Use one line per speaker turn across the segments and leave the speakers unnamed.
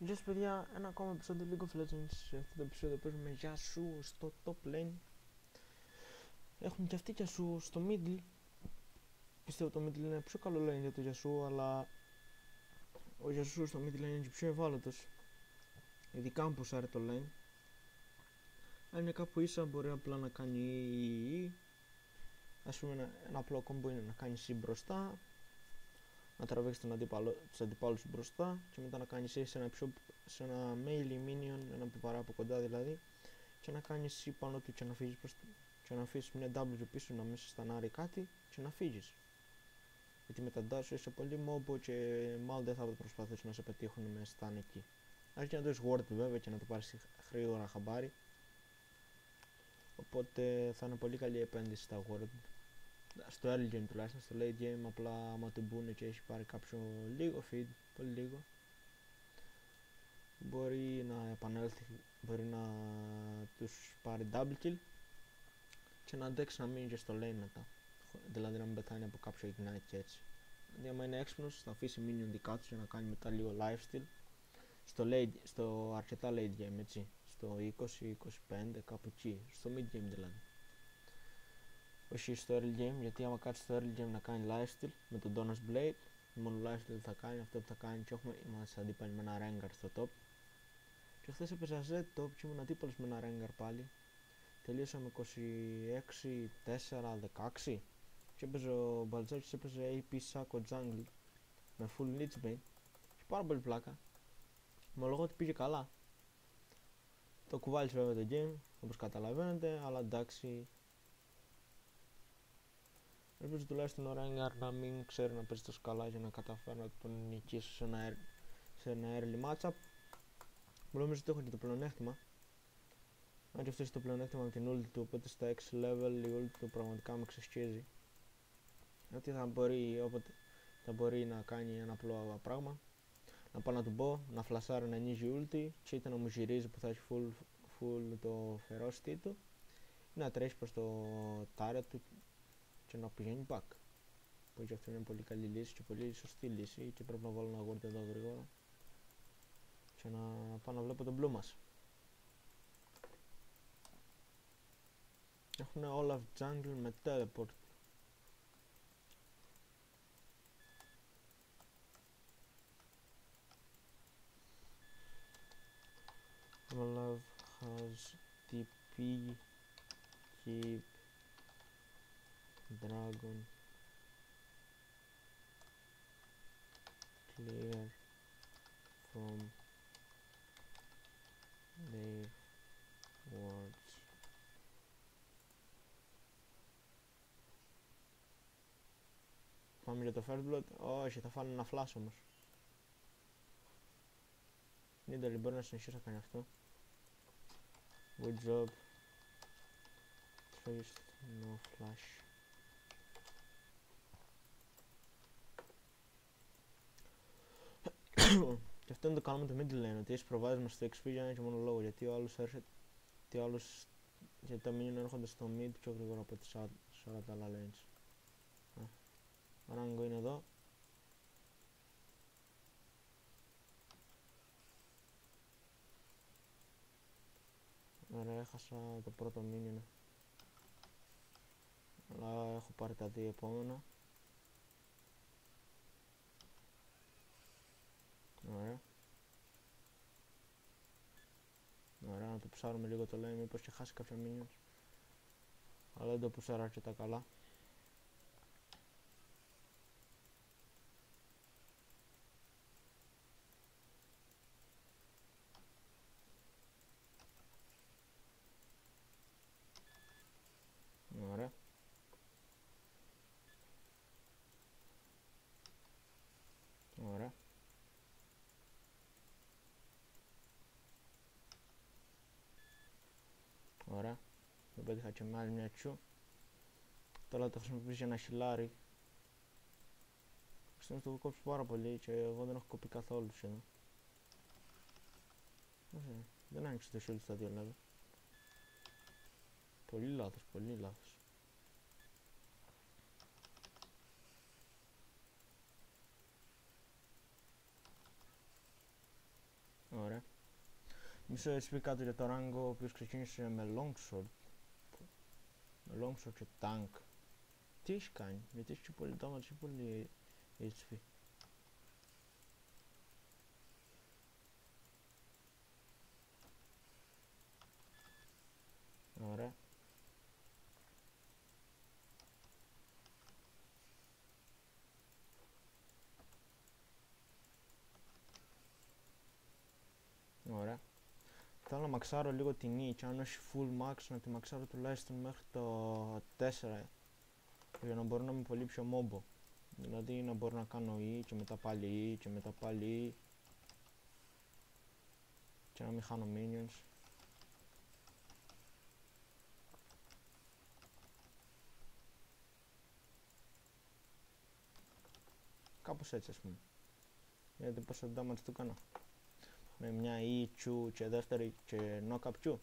Γεια σας παιδιά, ένα ακόμα επεισόδιο League of Legends. Σε αυτό το επεισόδιο παίζουμε για σου στο top lane. Έχουν και αυτοί για σου στο middle. Πιστεύω το middle είναι πιο καλό lane για το Yasuo, αλλά ο Yasuo στο middle είναι και πιο ευάλωτος. Ειδικά αν πουσάρει το lane. Αν είναι κάπου ίσα μπορεί απλά να κάνει, ας πούμε ένα απλό combo είναι να κάνει C μπροστά, να τραβήξει τους αντιπάλους μπροστά και μετά να κάνει C σε ένα melee minion, ένα πιπαρά από κοντά δηλαδή, και να κάνει C πάνω του και να φύγεις και να αφήσεις μια W πίσω να μην σε στανάρει κάτι και να φύγεις. Γιατί με τα dash είσαι πολύ μόμπο και μάλλον δεν θα προσπαθήσουν να σε πετύχουν με stun εκεί. Αρκεί να το έχεις ward βέβαια και να το πάρεις γρήγορα χαμπάρι. Οπότε θα είναι πολύ καλή επένδυση στα ward. Στο early game τουλάχιστον, στο late game απλά άμα του μπουνε και έχει πάρει κάποιο λίγο feed, πολύ λίγο, μπορεί να επανέλθει, μπορεί να τους πάρει double kill και να αντέξει να μείνει και στο lane μετά, δηλαδή να μην πεθάνει από κάποιο ignite και έτσι. Δηλαδή άμα είναι έξυπνος θα αφήσει minion δικά του για να κάνει μετά λίγο lifesteal στο αρκετά late game, έτσι, στο 20-25 κάπου εκεί, στο mid game δηλαδή. Όχι στο early game, γιατί άμα κάτσει στο early game να κάνει lifesteal με τον Donos Blade, μόνο lifesteal θα κάνει, αυτό που θα κάνει, και είμαστε αντίπαλοι με ένα Rengar στο top. Και χθες έπαιζα Z top και ήμουν αντίπαλος με ένα Rengar πάλι. Τελείωσαμε 26-4-16 και έπαιζε ο Μπαλτζάκης, έπαιζε AP Sacco Jungle με full Lich Bane και πάρα πολύ πλάκα. Ομολογώ ότι πήγε καλά. Το κουβάλισε βέβαια το game, όπως καταλαβαίνετε, αλλά εντάξει. Ελπίζω τουλάχιστον ο Rengar να μην ξέρει να παίζει τόσο καλά για να καταφέρει να τον νικήσει σε ένα early matchup. Νομίζω ότι έχω και το πλεονέκτημα. Αν και αυτό έχει το πλεονέκτημα με την ulti του, οπότε στα 6 level η ulti του πραγματικά με ξεσκίζει. Γιατί όποτε θα μπορεί να κάνει ένα απλό πράγμα. Να πάω να του πω, να φλασάρει, να ανοίγει ulti και είτε να μου γυρίζει που θα έχει full το ferocity του, ή να τρέχει προς το turret του και να πηγαίνει back. Που και αυτό είναι πολύ καλή λύση και πολύ σωστή λύση, και πρέπει να βάλω ένα word εδώ γρήγορα και να πάω να βλέπω τον blue μας. Έχουν Olaf jungle με teleport. Olaf has TP, keep dragon clear from their wards. Πάμε για το first blood. Όχι, θα φάνε ένα flash όμως. Nidalee μπορεί να συνεχίσει να κάνει αυτό. Good job. First, no flash. Και αυτό είναι το κάνουμε το middle lane, ότι έχεις προβάδισμα στο XP για ένα και μόνο λόγο, γιατί ο άλλος έρχεται, γιατί τα minion έρχονται στο mid πιο γρήγορα από τις άλλα τα άλλα lanes. Ο Rango είναι εδώ. Ωραία, έχασα το πρώτο minion, αλλά έχω πάρει τα δύο επόμενα. Ωραία. Ωραία, να το πουσάρουμε λίγο το lane, μήπως και χάσει κάποια minions, αλλά δεν το πουσάρω αρκετά καλά. Ωραία. Ωραία. Ωραία. Δεν πέτυχα και με άλλη μια τσου. Τώρα το χρησιμοποιήσω για ένα χιλάρι. Πιστεύω το έχω κόψει πάρα πολύ και εγώ δεν έχω κοπεί καθόλου σχεδόν. Δεν άνοιξε το shield στα 2 level. Πολύ λάθος, πολύ λάθος. Μισό SP κάτω για το ράγκο, ο οποίος ξεκίνησε με longsword. Με longsword και tank. Τι έχει κάνει, γιατί έχει πολύ damage και πολύ HP. Ωραία. Ωραία. Θέλω να μαξάρω λίγο την E και αν όχι full max να τη μαξάρω τουλάχιστον μέχρι το 4 για να μπορώ να είμαι πολύ πιο μόμπο. Δηλαδή να μπορώ να κάνω E και μετά πάλι E και μετά πάλι E και να μην χάνω minions. Κάπως έτσι ας πούμε. Γιατί πόσο damage του κάνω. Με μια E, Q και δεύτερη και knock-up Q.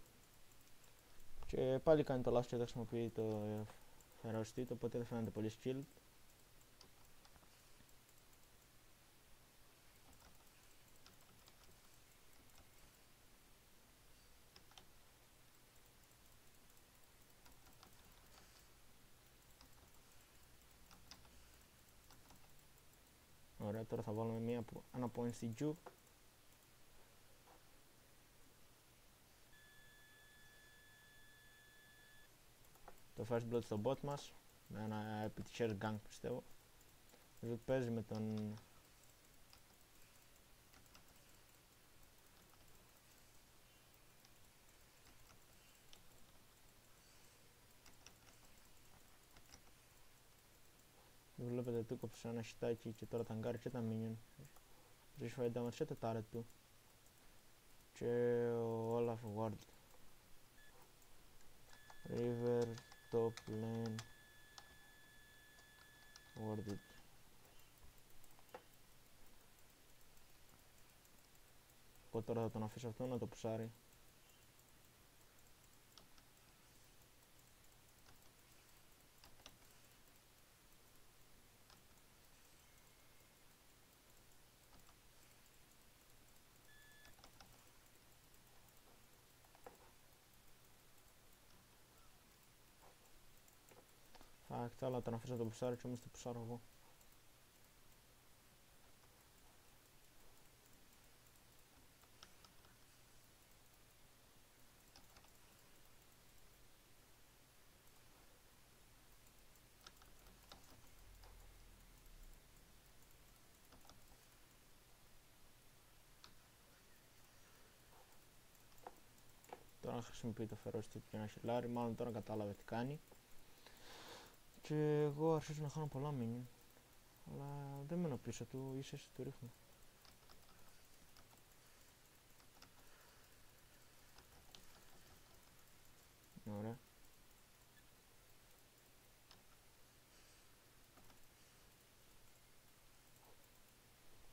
Και πάλι κάνει το λάθος και δεν χρησιμοποιεί το ferocity, οπότε δεν φαίνεται πολύ skilled. Ωραία, τώρα θα βάλουμε ένα point στην Q. Το first blood στο bot μας, με ένα επιτυχές gank πιστεύω. Δηλαδή παίζει με τον... Βλέπετε του κόψε ένα χιτάκι και τώρα ταγκάρει και τα minion. Δεν φάει damage και το turret του. Και ο Olaf Ward. River, top lane. Warded. Οπότε τώρα θα τον αφήσω αυτό να το πουσάρει. Θέλω να τον αφήσω να το πουσάρει και όμως το πουσάρω εγώ. Τώρα χρησιμοποιεί το ferocity για να χιλάρει, μάλλον τώρα κατάλαβε τι κάνει. Και εγώ αρχίζω να χάνω πολλά minion. Αλλά δεν μένω πίσω του, ίσως του ρίχνω. Ωραία.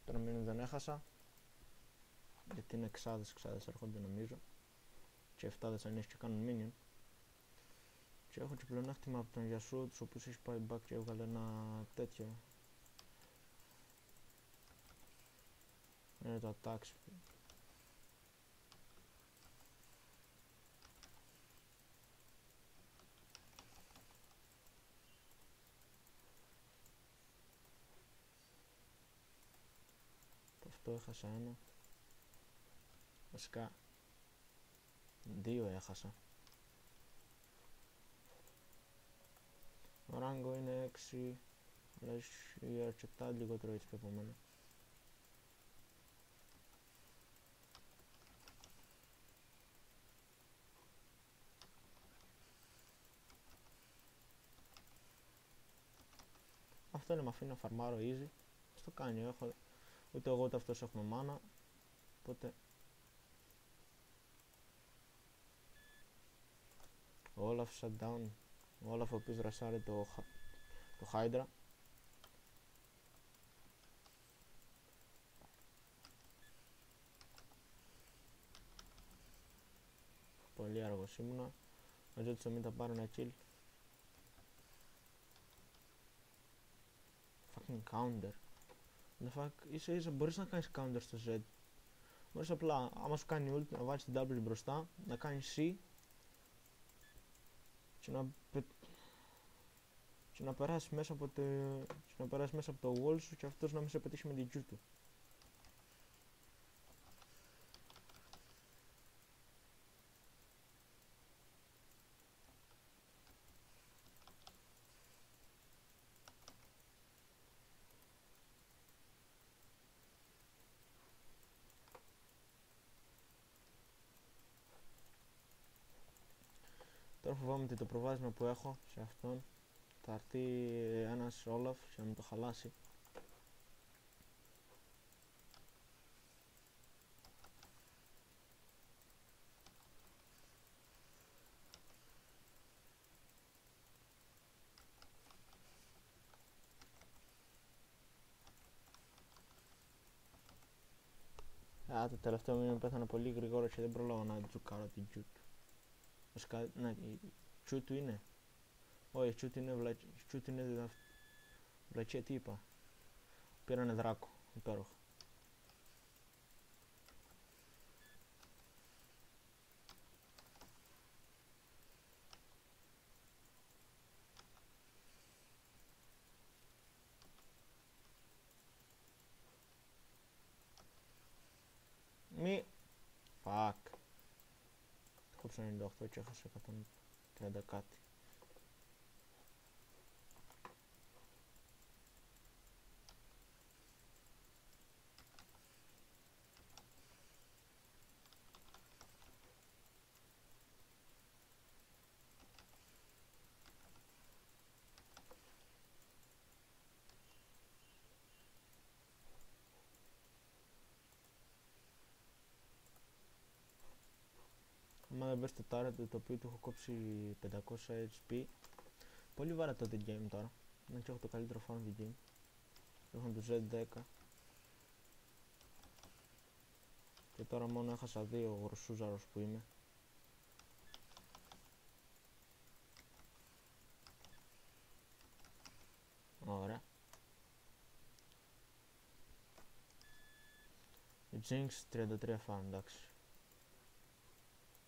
Τώρα minion δεν έχασα. Γιατί είναι ξάδες έρχονται νομίζω. Και 7 αν έχει και κάνουν minion. Και έχω και πλεονέκτημα από τον Yasuo, τους οποίους έχει πάει back και έβγαλε ένα τέτοιο. Είναι το attacks. Αυτό έχασα ένα. Βασικά 2 έχασα. Ο ράγκο είναι 6, αλλά έχει αρκετά λιγότερο HP από μένα. Αυτό είναι, με αφήνει να φαρμάρω easy. Ας το κάνει, ούτε εγώ ούτε αυτός έχουμε μάνα, οπότε... Ο Olaf shutdown, ο Olaf ο οποίος ρασάρει το Hydra. Πολύ άργος ήμουνα, μαζί του μην τα πάρω ένα kill. Fucking counter. The fuck, ίσα μπορείς να κάνεις counter στο Z. Μπορείς απλά, άμα σου κάνει ult, να βάλεις την W μπροστά, να κάνεις C και να περάσεις μέσα από το wall σου και αυτός να μην σε πετύχει με την Q του. Τώρα φοβάμαι ότι το προβάδισμα που έχω σε αυτόν θα έρθει ένας Όλαφ και να μου το χαλάσει. Το τελευταίο μήνα πέθανε πολύ γρήγορα και δεν πρόλαβα να τζουκάρω την Q του. Ναι, η Q του είναι. Όχι, η Q του είναι βλακία, τι είπα. Πήρανε δράκο, υπέροχο. Μη. Φακ. Κόψα 98 και έχασα 130 κάτι. Άμα δεν πες το turret το οποίο του έχω κόψει 500 HP. Πολύ βαρετό το game τώρα. Δεν έχω το καλύτερο farm the game. Έχω του Z10. Και τώρα μόνο έχασα 2 γροσούζαρος που είμαι. Ωραία. Η Jinx 33 farm, εντάξει.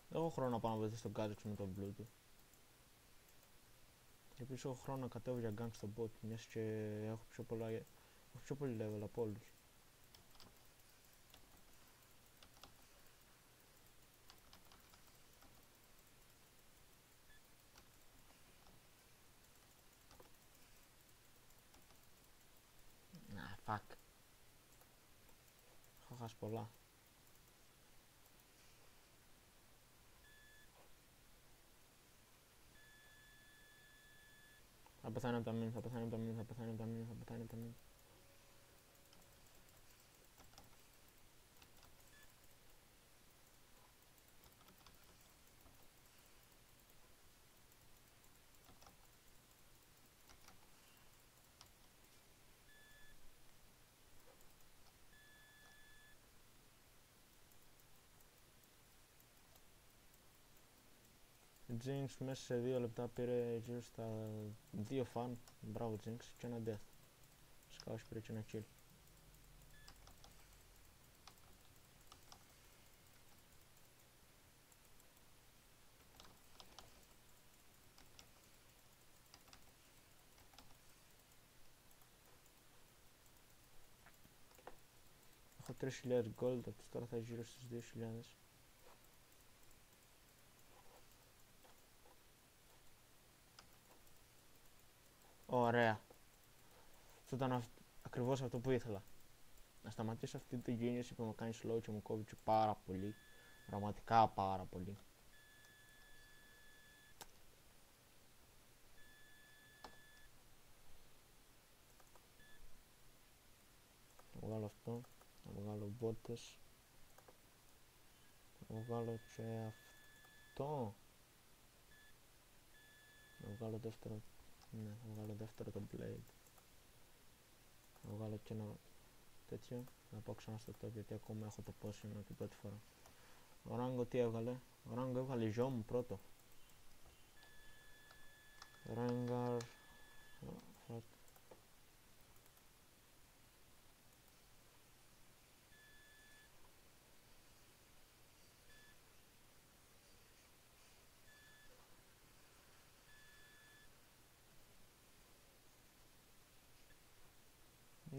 Δεν έχω χρόνο να πάω να βοηθήσω τον Kha'Zix με τον blue του. Και επίσης έχω χρόνο να κατέβω για gank στο bot, μιας και έχω πιο πολύ level από όλους. Fuck. Έχω χάσει πολλά. Θα πεθάνει από τα μήνυμα, θα πεθάνει από τα μήνυμα, θα πεθάνει από τα μήνυμα, θα πεθάνει από τα μήνυμα. Η Jinx μέσα σε 2 λεπτά πήρε γύρω στα 2 φαν. Μπράβο Jinx και ένα death. Σκάως πήρε και ένα kill. Έχω 3.000 gold, αυτός τώρα θα γύρω στις 2.000. Ωραία. Αυτό ήταν ακριβώς αυτό που ήθελα. Να σταματήσω αυτή τη γέννηση που με κάνει slow και μου κόβει πάρα πολύ. Πραγματικά πάρα πολύ. Θα βγάλω αυτό. Θα βγάλω μπότες. Θα βγάλω και αυτό. Θα βγάλω δεύτερο. Ναι, θα βγάλω δεύτερο το blade. Θα βγάλω και ένα τέτοιο. Να πάω ξανά στο top γιατί ακόμα έχω το potion από την πρώτη φορά. Ο Ράγκο τι έβγαλε? Ο Ράγκο έβγαλε γιο μου πρώτο. Ρέγκαρ.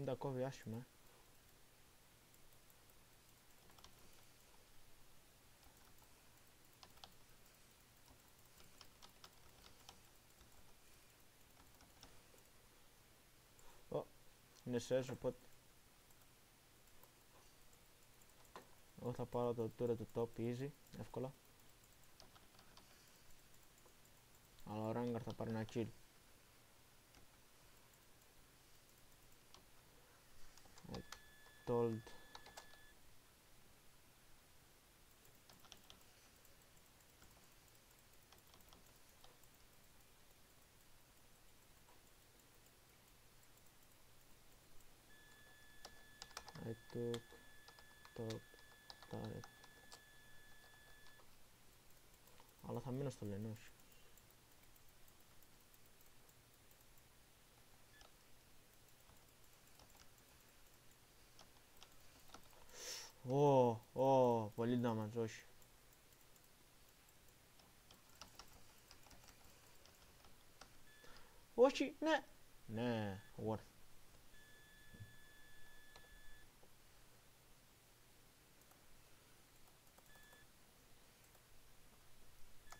Πάντα κόβει άσχημα. Είναι σες, οπότε εγώ θα πάρω το tour του top easy, εύκολα. Αλλά ο Rengar θα πάρει ένα kill. I told. I took top turret. Αλλά θα μείνω στο lane, όχι. Πολύ damage, όχι. Όχι, ναι. Ναι, worth.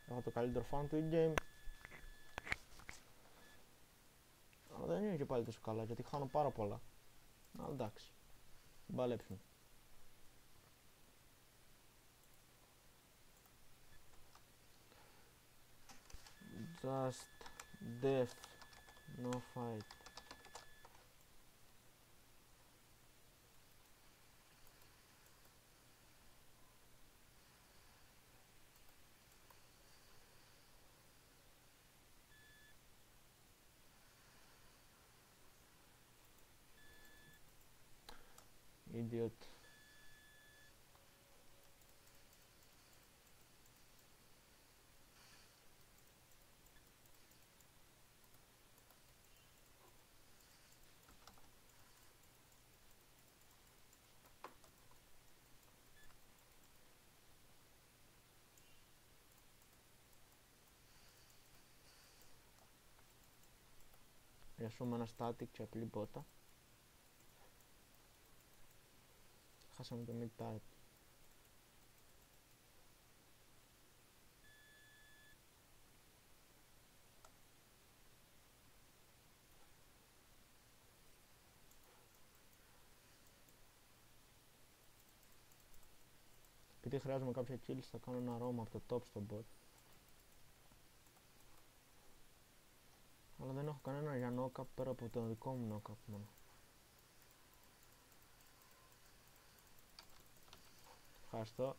Έχω το καλύτερο fan του in-game. Αλλά δεν είναι και πάλι τόσο καλά, γιατί χάνω πάρα πολλά. Αλλά εντάξει. Μπαλέψουμε. Just death, no fight. Idiot. Πιασούμε ένα static και απλή πότα. Χάσαμε το mid turret. Επειδή χρειάζομαι κάποια kills θα κάνω ένα roam από το top στο bot. Αλλά δεν έχω κανένα για knock-up πέρα από το δικό μου knock-up μόνο. Ευχαριστώ.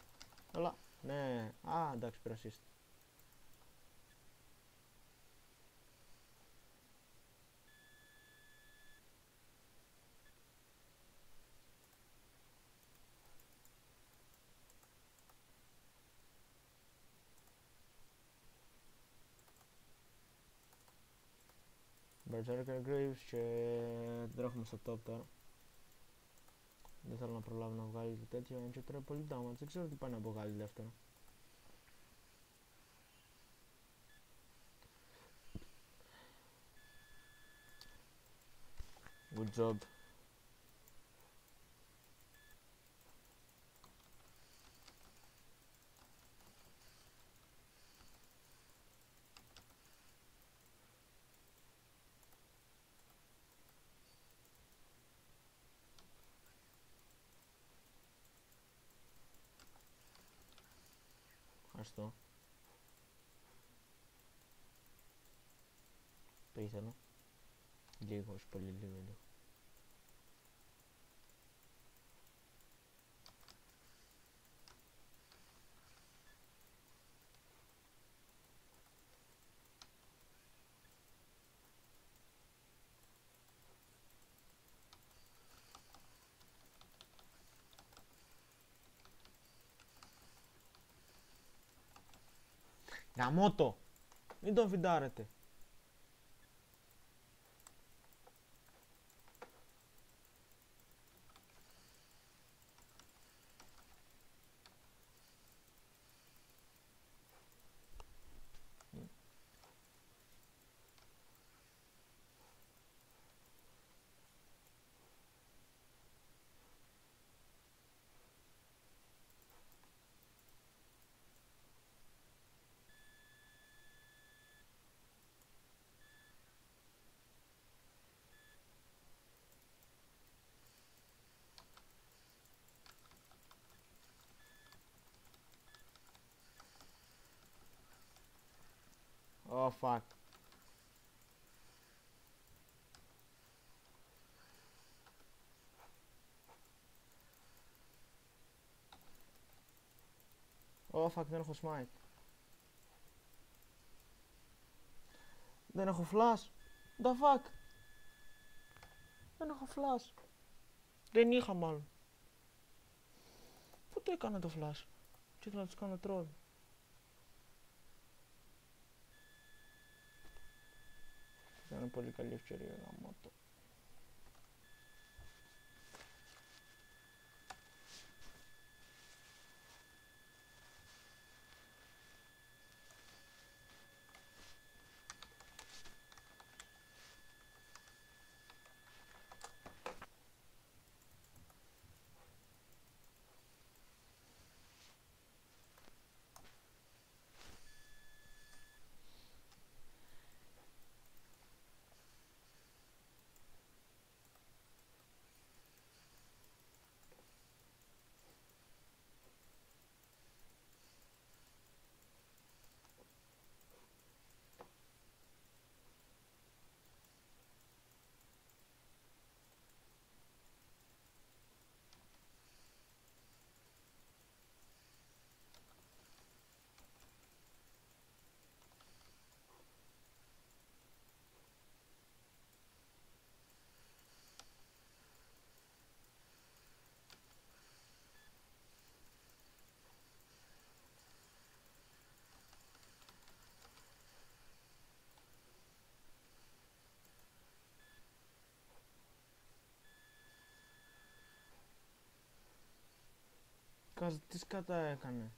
Έλα. Ναι. Α, εντάξει, πήρα assist. Berserker Graves και τρέχουμε στο top τώρα. Δεν θέλω να προλάβω να βγάλει το τέτοιο, αν και τώρα πολύ damage, δεν ξέρω τι πάει να βγάλει δεύτερο. Good job. Ευχαριστώ. Το ήθελα. Λίγο, όχι πολύ λίγο. Γαμώτο! Μην τον φιντάρετε. Oh fuck. Oh fuck, δεν έχω smite. Δεν έχω flash. The fuck. Δεν έχω flash. Δεν είχα μάλλον. Πού το έκανα το flash. Και ήθελα να τους κάνω troll. Ήταν πολύ καλή ευκαιρία να μάτω. Τι σκατά έκανε.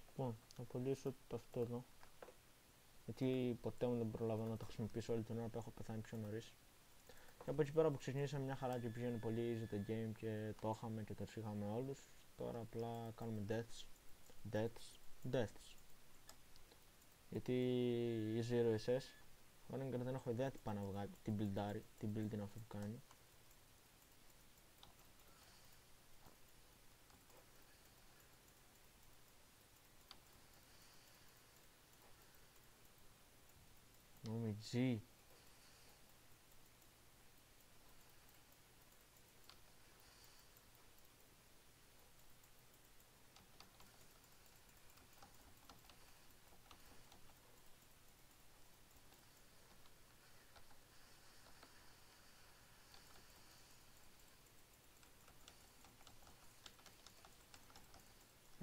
Λοιπόν, θα πουλήσω το αυτό εδώ. Γιατί ποτέ μου δεν προλαβαίνω να το χρησιμοποιήσω όλη την ώρα που έχω πεθάνει πιο νωρίς. Και από εκεί πέρα που ξεκινήσαμε μια χαρά και πηγαίνει πολύ easy το game και το είχαμε και το είχαμε όλους. Τώρα απλά κάνουμε deaths. Γιατί η Zero SS, όταν και δεν έχω ιδέα τι πάει να βγάλει, την build είναι αυτό που κάνει. OMG.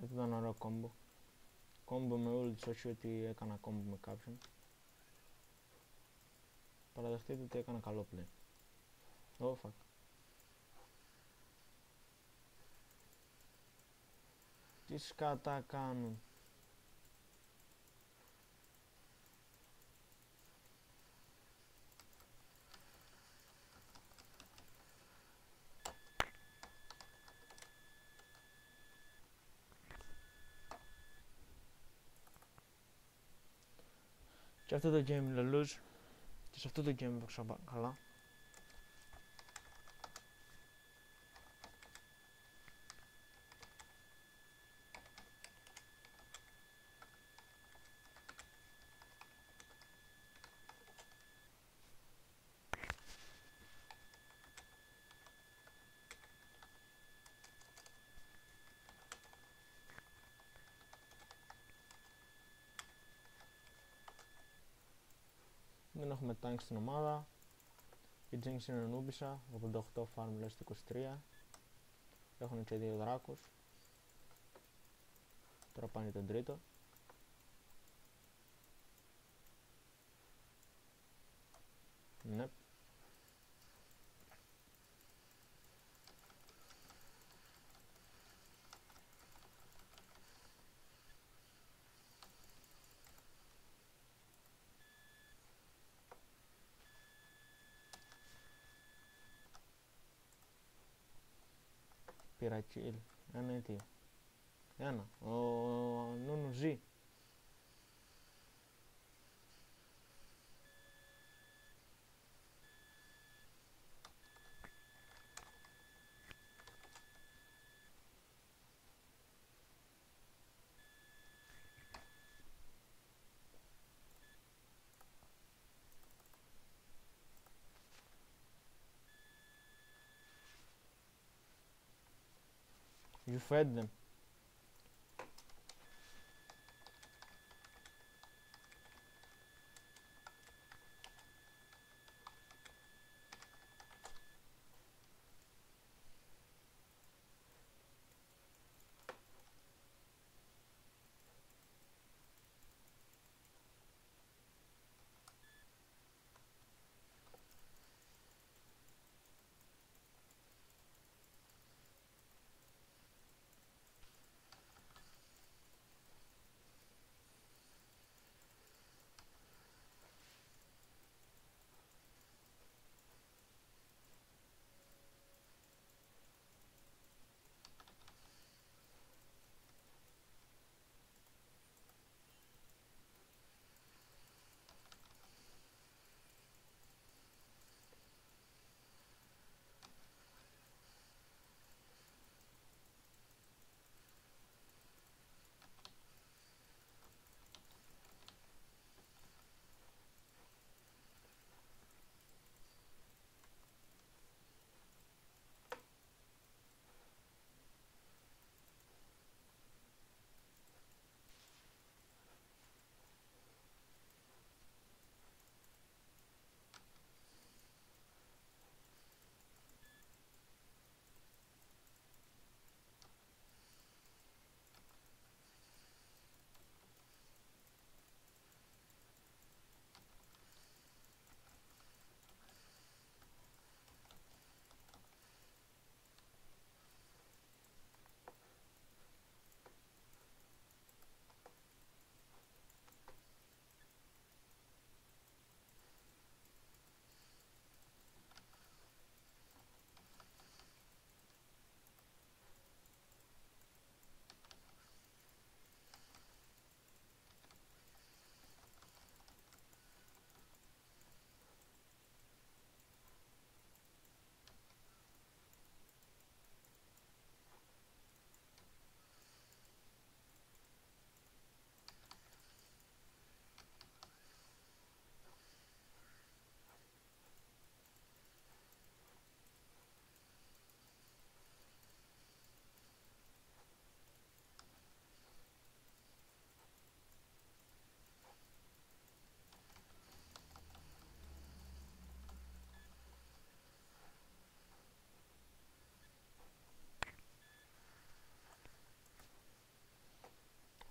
Αυτό ήταν ωραίο κόμπο. Κόμπο με ults, όχι ότι έκανα κόμπο με κάποιον. Παραδεχτείτε ότι έκανα καλό play. Oh fuck. Τι σκατά κάνουν. Και αυτό το game είναι lose. Και σε αυτό το game έπαιξα καλά. Δεν έχουμε tank στην ομάδα. Η Jinx είναι νούμπισα, 88 farm λες 23. Έχουν και δύο δράκους. Τώρα πάνε τον τρίτο. Ναι. Πήρα kill. Ένα ή δύο. Ένα. Ο Νούνου ζει. You fed them.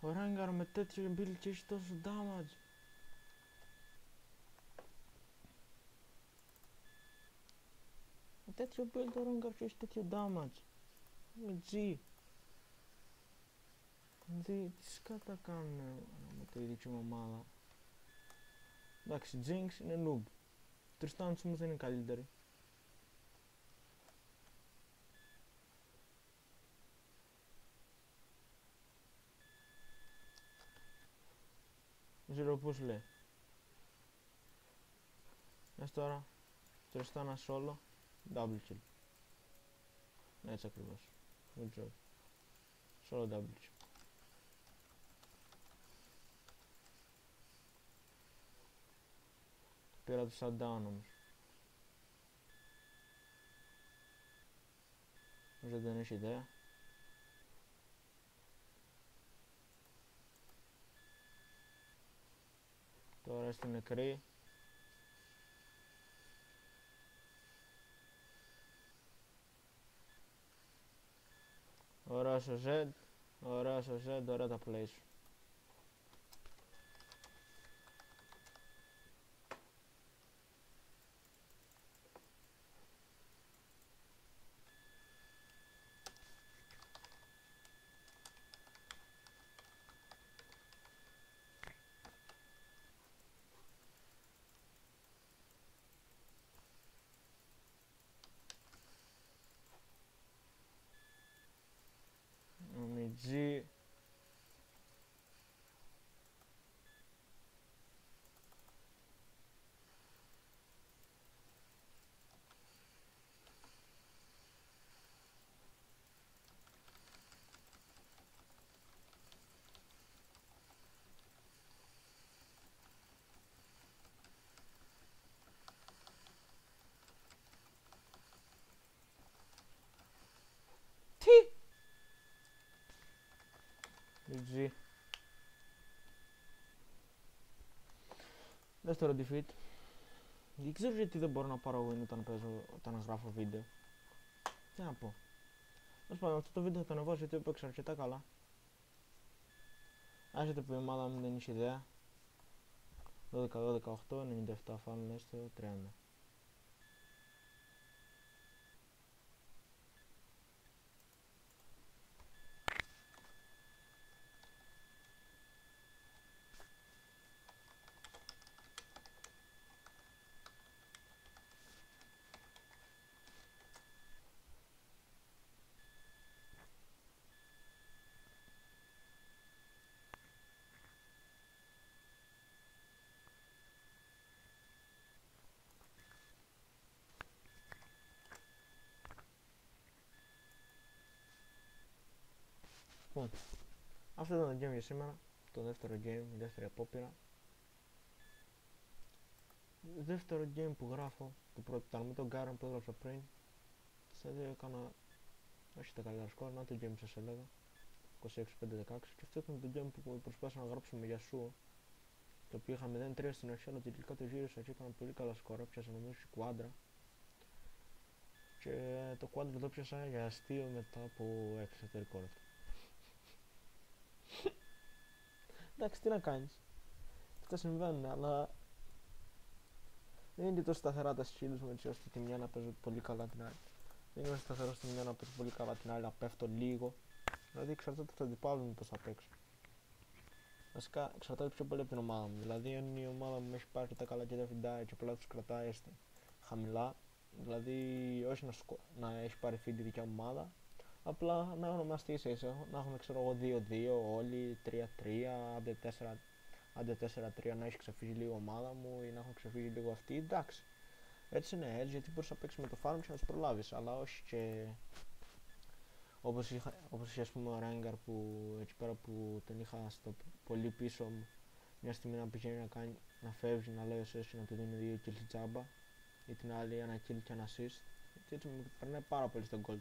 Ο Rengar με τέτοιο build και έχει τόσο damage. Με τέτοιο build ο Rengar και έχει τέτοιο damage. Με G. Τι σκάτα κάνουνε με τη δική μου ομάδα. Εντάξει, Jinx είναι noob. Tristan όμως δεν είναι καλύτερη. Zero push λέει. Μες τώρα, Tristana solo, double kill. Έτσι ακριβώς. Good job. Solo double kill. Πήρα το shutdown όμως. Δεν έχει ιδέα. Τώρα είστε νεκροί. Ωραίος ο Z. Ωραίος ο Z. Ωραία τα play σου. Δεύτερο defeat. Δεν ξέρω γιατί δεν μπορώ να πάρω win όταν γράφω βίντεο. Τι να πω. Τέλος πάντων, αυτό το βίντεο θα το ανεβάσω γιατί έπαιξα αρκετά καλά. Άσχετα που η ομάδα μου δεν είχε ιδέα. 12-18, 97 φάνουν στο 30. Λοιπόν, αυτό ήταν το game για σήμερα. Το δεύτερο game, η δεύτερη απόπειρα. Το δεύτερο game που γράφω, το πρώτο ήταν με τον Garen που έγραψα πριν. Στα δύο έκανα όχι τα καλύτερα σκορ, να το game σας έλεγα. 26-5-16 και αυτό ήταν το game που προσπάθησα να γράψω με Yasuo. Το οποίο είχα 0-3 στην αρχή, αλλά τελικά το γύρισα και έκανα πολύ καλά σκορ. Έπιασα νομίζω quadra. Και το quadra το πιάσα για αστείο μετά από extra record. Εντάξει, τι να κάνεις. Αυτά συμβαίνουν, αλλά δεν είναι τόσο σταθερά τα skills μου έτσι ώστε τη μια να παίζω πολύ καλά την άλλη. Δεν είμαι σταθερό στη μια να παίζω πολύ καλά την άλλη, να πέφτω λίγο. Δηλαδή εξαρτάται από το αντιπάλο μου πώς θα παίξω. Βασικά εξαρτάται πιο πολύ από την ομάδα μου. Δηλαδή, αν η ομάδα μου έχει πάρει τα καλά και δεν φυντάει και απλά του κρατάει χαμηλά, δηλαδή όχι να έχει πάρει feed η δικιά μου ομάδα, απλά να ονομαστεί ίσα, να έχουμε ξέρω εγώ 2-2 όλοι, 3-3, άντε 4-3 να έχει ξεφύγει λίγο η ομάδα μου ή να έχω ξεφύγει λίγο αυτή. Εντάξει. Έτσι είναι έτσι γιατί μπορείς να παίξεις με το farm και να τους προλάβεις, αλλά όχι και όπως είχε ας πούμε ο Rengar που εκεί πέρα που τον είχα στο πολύ πίσω μου μια στιγμή να πηγαίνει να φεύγει, να λέει ο Σες και να του δίνει 2 kills τζάμπα ή την άλλη ένα kill και ένα assist, γιατί έτσι μου περνάει πάρα πολύ στο gold.